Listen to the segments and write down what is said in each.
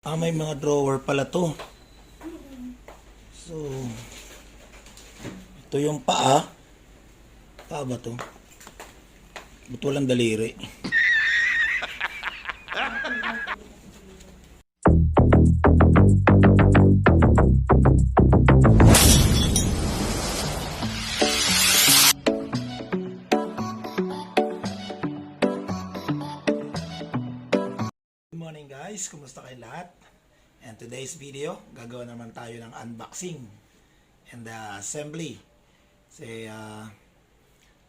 May mga drawer pala to. So, ito yung paa. Paa ba to? Ba't walang daliri? Good morning guys, kumusta kayo lahat? And today's video, gagawa naman tayo ng unboxing and assembly. Kasi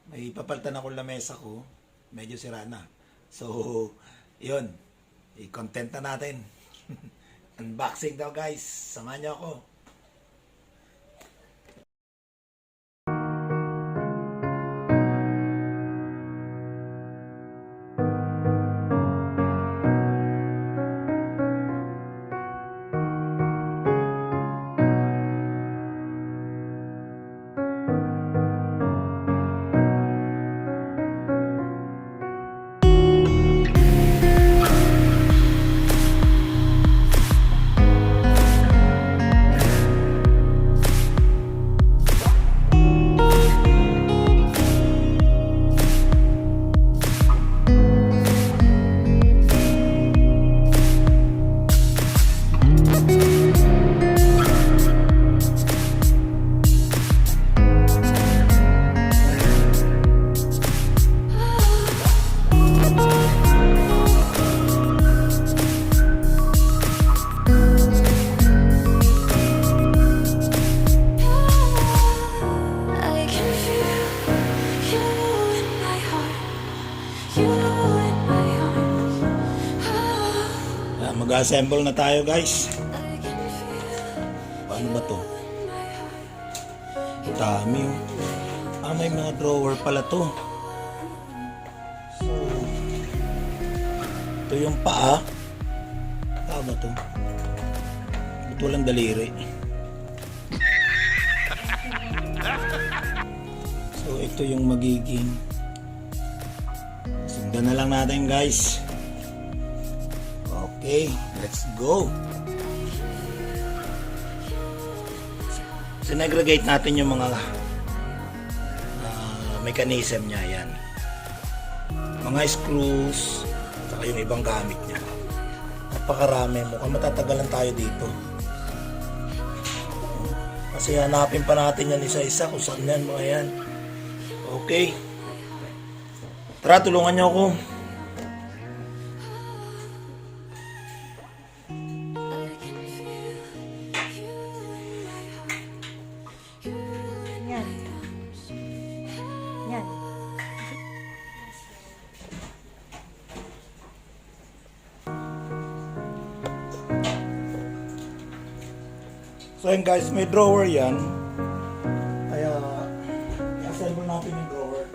may papalitan ako lamesa ko, medyo sira na. So, yun, i-content na natin. Unboxing daw guys, samahan niyo ako. Mag-assemble na tayo guys. Paano ba to? Dami oh. May mga drawer pala to. So, ito yung paa. Paa ba to? Ba't walang daliri? So, ito yung magiging. Sundan na lang natin guys. Okay, let's go. Sinagregate natin yung mga mechanism niya yan. Mga screws, saka yung ibang gamit niya. Napakarami, mukhang matatagalan tayo dito. Kasi hanapin pa natin yan isa-isa kung saan yan mga yan. Okay. Tara, tulungan niyo ako. So yun guys, may drawer yan. Kaya i-assemble natin yung drawer.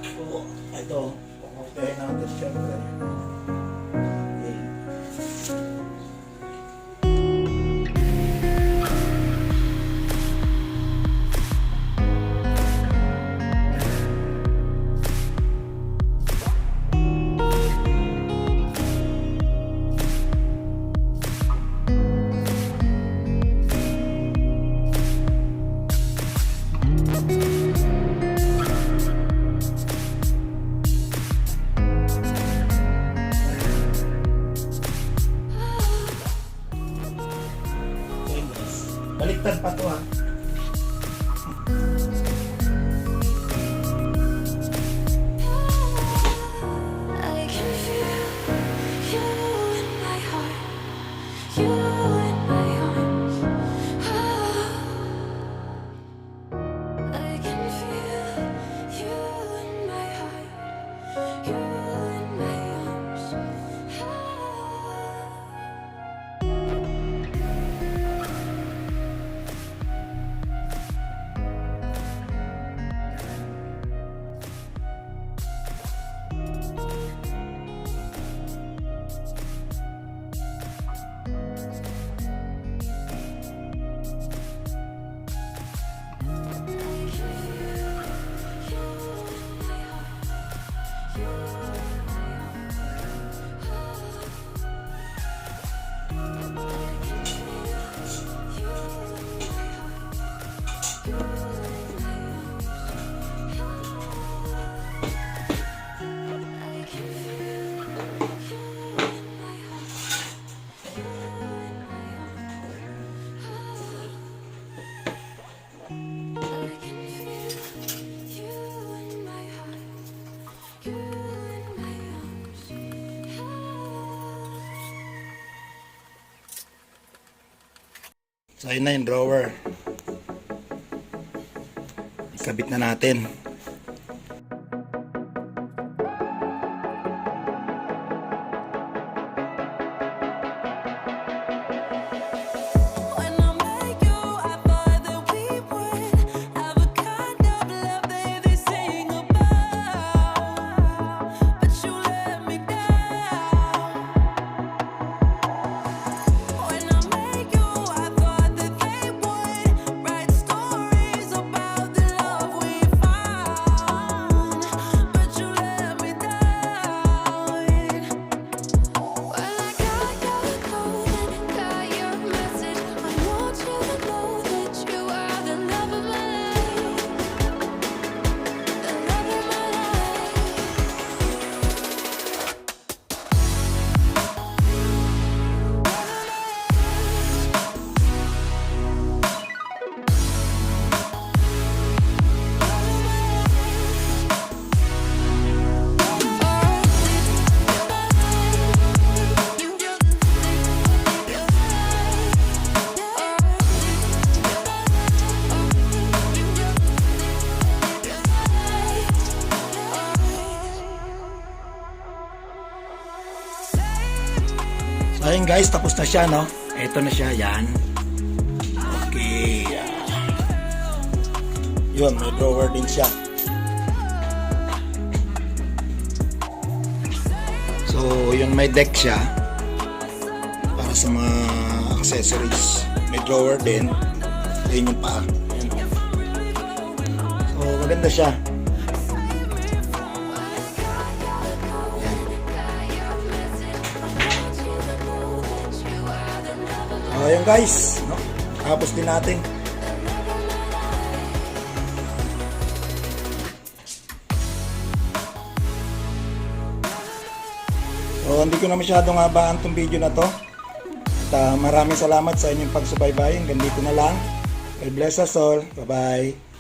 So ito, pumuntahin natin syempre. Okay. Baliktad pa to ha. So ayun na yung drawer. Ikabit na natin. When I met you, I thought that we would have a kind of love that they sing about, but you let me down. When I met you, I thought that they would write stories about the love we found, but you let me down. Well, I got your code and got your message. I want you to know that you are the love of my life, the love of my life. So ayun guys, tapos na siya, no? Ito na siya, yan. Okay. Yun, may drawer din siya. So, yun, may deck siya para sa mga accessories. May drawer din. Ayun yung paa. Ayan. So, maganda siya. So, ayun guys, no? Tapos din natin. So, hindi ko na masyadong habaan tong video na to. At maraming salamat sa inyong pagsubaybay. Hanggang dito na lang. God bless us all. Bye-bye.